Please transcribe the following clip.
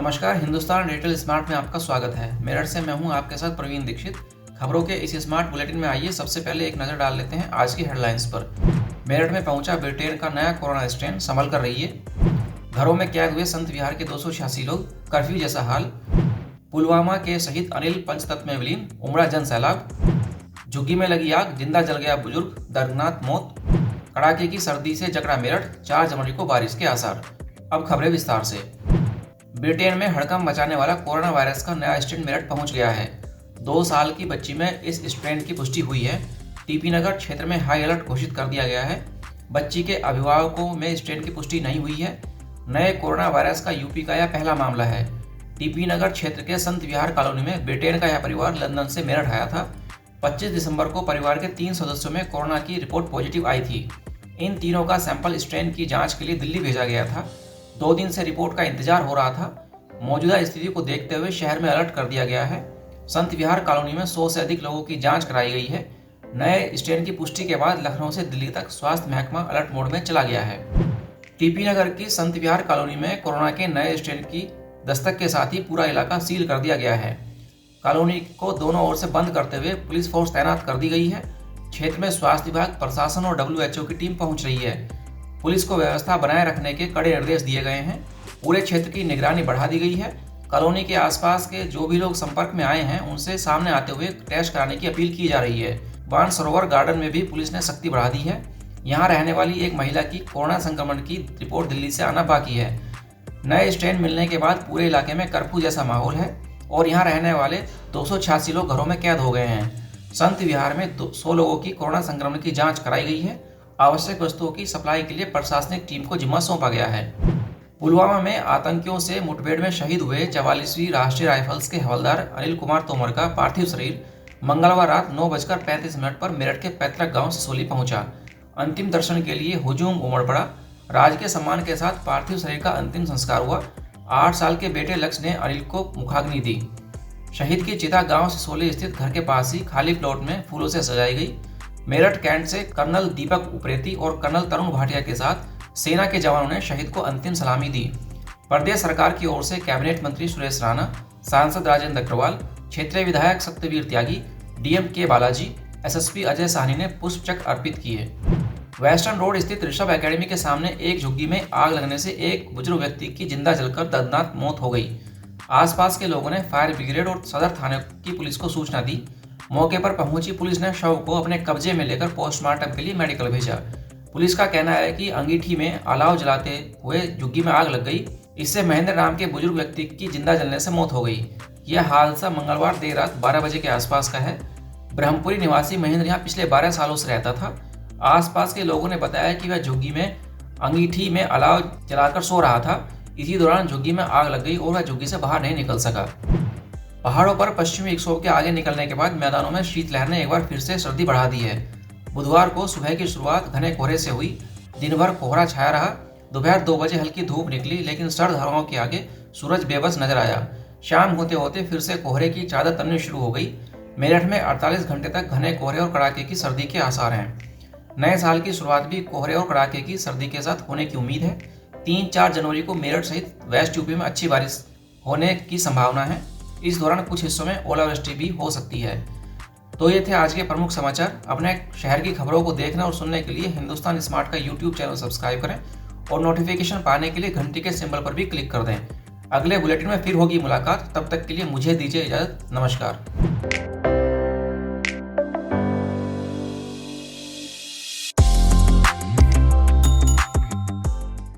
नमस्कार, Hindustan digital smart में आपका स्वागत है। मेरठ से मैं हूं आपके साथ प्रवीण दीक्षित। खबरों के इस स्मार्ट बुलेटिन में आइए सबसे पहले एक नज़र डाल लेते हैं आज की हेडलाइंस पर। मेरठ में पहुंचा ब्रिटेन का नया कोरोना स्ट्रेन, संभल कर रहिए। घरों में कैद हुए संत विहार के 286 लोग, कर्फ्यू जैसा हाल। पुलवामा के शहीद अनिल पंचतत्व में विलीन, उमड़ा जन सैलाब। झुग्गी में लगी आग, जिंदा जल गया बुजुर्ग, दर्दनाक मौत। कड़ाके की सर्दी से जकड़ा मेरठ, 4 जनवरी को बारिश के आसार। अब खबरें विस्तार से। ब्रिटेन में हड़कंप मचाने वाला कोरोना वायरस का नया स्ट्रेन मेरठ पहुंच गया है। 2 साल की बच्ची में इस स्ट्रेन की पुष्टि हुई है। टीपी नगर क्षेत्र में हाई अलर्ट घोषित कर दिया गया है। बच्ची के अभिभावकों में स्ट्रेन की पुष्टि नहीं हुई है। नए कोरोना वायरस का यूपी का यह पहला मामला है। टीपी नगर क्षेत्र के संत विहार कॉलोनी में ब्रिटेन का यह परिवार लंदन से मेरठ आया था। 25 दिसंबर को परिवार के 3 सदस्यों में कोरोना की रिपोर्ट पॉजिटिव आई थी। इन तीनों का सैंपल स्ट्रेन की जांच के लिए दिल्ली भेजा गया था। 2 दिन से रिपोर्ट का इंतजार हो रहा था। मौजूदा स्थिति को देखते हुए शहर में अलर्ट कर दिया गया है। संत विहार कॉलोनी में 100 से अधिक लोगों की जांच कराई गई है। नए स्ट्रेन की पुष्टि के बाद लखनऊ से दिल्ली तक स्वास्थ्य महकमा अलर्ट मोड में चला गया है। टीपी नगर की संत विहार कॉलोनी में कोरोना के नए स्ट्रेन की दस्तक के साथ ही पूरा इलाका सील कर दिया गया है। कॉलोनी को दोनों ओर से बंद करते हुए पुलिस फोर्स तैनात कर दी गई है। क्षेत्र में स्वास्थ्य विभाग, प्रशासन और WHO की टीम पहुंच रही है। पुलिस को व्यवस्था बनाए रखने के कड़े निर्देश दिए गए हैं। पूरे क्षेत्र की निगरानी बढ़ा दी गई है। कॉलोनी के आसपास के जो भी लोग संपर्क में आए हैं उनसे सामने आते हुए टेस्ट कराने की अपील की जा रही है। मानसरोवर गार्डन में भी पुलिस ने सख्ती बढ़ा दी है। यहाँ रहने वाली एक महिला की कोरोना संक्रमण की रिपोर्ट दिल्ली से आना बाकी है। नए स्ट्रेन मिलने के बाद पूरे इलाके में कर्फ्यू जैसा माहौल है और यहाँ रहने वाले 286 लोग घरों में कैद हो गए हैं। संत विहार में 100 लोगों की कोरोना संक्रमण की जांच कराई गई है। आवश्यक वस्तुओं की सप्लाई के लिए प्रशासनिक टीम को जिम्मा सौंपा गया है। पुलवामा में आतंकियों से मुठभेड़ में शहीद हुए 44वीं राष्ट्रीय राइफल्स के हवलदार अनिल कुमार तोमर का पार्थिव शरीर मंगलवार रात 9:35 पर मेरठ के पैतृक गांव सिसोली पहुंचा। अंतिम दर्शन के लिए हुजूम उमड़ पड़ा। राजकीय सम्मान के साथ पार्थिव शरीर का अंतिम संस्कार हुआ। 8 साल के बेटे लक्ष्य ने अनिल को मुखाग्नि दी। शहीद की चिता गांव सिसोली स्थित घर के पास ही खाली प्लॉट में फूलों से सजाई गई। मेरठ कैंट से कर्नल दीपक उप्रेती और कर्नल तरुण भाटिया के साथ सेना के जवानों ने शहीद को अंतिम सलामी दी। प्रदेश सरकार की ओर से कैबिनेट मंत्री सुरेश राणा, सांसद राजेंद्र अग्रवाल, क्षेत्रीय विधायक सत्यवीर त्यागी, DM के बालाजी, SSP अजय साहनी ने पुष्पचक्र अर्पित किए। वेस्टर्न रोड स्थित ऋषभ एकेडमी के सामने एक झुग्गी में आग लगने से एक बुजुर्ग व्यक्ति की जिंदा जलकर दर्दनाक मौत हो गई। आसपास के लोगों ने फायर ब्रिगेड और सदर थाने की पुलिस को सूचना दी। मौके पर पहुंची पुलिस ने शव को अपने कब्जे में लेकर पोस्टमार्टम के लिए मेडिकल भेजा। पुलिस का कहना है कि अंगीठी में अलाव जलाते हुए झुग्गी में आग लग गई। इससे महेंद्र नाम के बुजुर्ग व्यक्ति की जिंदा जलने से मौत हो गई। यह हादसा मंगलवार देर रात 12 बजे के आसपास का है। ब्रह्मपुरी निवासी महेंद्र यहाँ पिछले 12 सालों से रहता था। आसपास के लोगों ने बताया कि वह झुग्गी में अंगीठी में अलाव जलाकर सो रहा था। इसी दौरान झुग्गी में आग लग गई और वह झुग्गी से बाहर नहीं निकल सका। पहाड़ों पर पश्चिमी विक्षोभ के आगे निकलने के बाद मैदानों में शीतलहर ने एक बार फिर से सर्दी बढ़ा दी है। बुधवार को सुबह की शुरुआत घने कोहरे से हुई। दिन भर कोहरा छाया रहा। दोपहर 2 बजे हल्की धूप निकली, लेकिन सर्द हवाओं के आगे सूरज बेबस नजर आया। शाम होते होते फिर से कोहरे की चादर तननी शुरू हो गई। मेरठ में 48 घंटे तक घने कोहरे और कड़ाके की सर्दी के आसार हैं। नए साल की शुरुआत भी कोहरे और कड़ाके की सर्दी के साथ होने की उम्मीद है। 3-4 जनवरी को मेरठ सहित वेस्ट यूपी में अच्छी बारिश होने की संभावना है। इस दौरान कुछ हिस्सों में ओलावृष्टि भी हो सकती है। तो ये थे आज के प्रमुख समाचार। अपने शहर की खबरों को देखने और सुनने के लिए हिंदुस्तान स्मार्ट का YouTube चैनल सब्सक्राइब करें और नोटिफिकेशन पाने के लिए घंटी के सिंबल पर भी क्लिक कर दें। अगले बुलेटिन में फिर होगी मुलाकात। तब तक के लिए मुझे दीजिए इजाजत। नमस्कार।